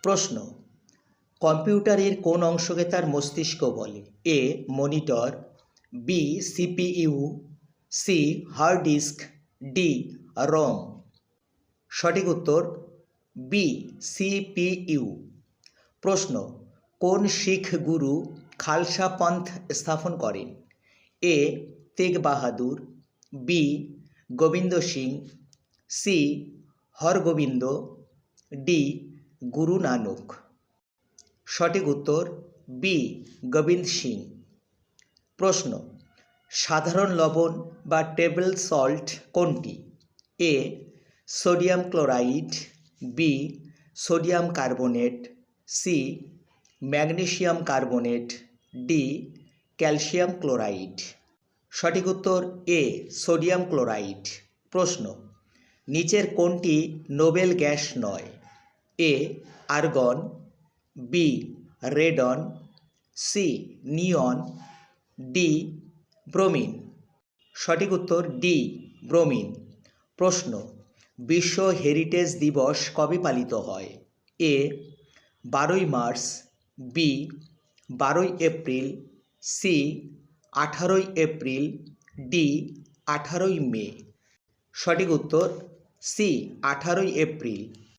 প্রশ্ন, কম্পিউটারের কোন অংশকে তার মস্তিষ্ক বলে? A monitor, B CPU, C hard disk, D ROM. সঠিক উত্তর বি সিপিইউ। প্রশ্ন, কোন শিখ গুরু খালসা পন্থ স্থাপন করেন? A Tegh Bahadur, B Gobind Singh, C Hargobind, D Guru Nanak. সঠিক উত্তর বি গোবিন্দ সিং। প্রশ্ন, সাধারণ লবণ বা টেবল সল্ট কোনটি? A sodium chloride, B sodium carbonate, C magnesium carbonate, D calcium chloride. সঠিক উত্তর এ সোডিয়াম ক্লোরাইড। প্রশ্ন, নিচের কোনটি নোবেল গ্যাস নয়? এ আর্গন, বি রেডন, সি নিয়ন, ডি ব্রোমিন। সঠিক উত্তর ডি ব্রোমিন। প্রশ্ন, বিশ্ব হেরিটেজ দিবস কবে পালিত হয়? এ 12ই মার্চ, বি 12ই এপ্রিল, সি 18ই এপ্রিল, ডি 18ই মে। সঠিক উত্তর সি 18ই এপ্রিল।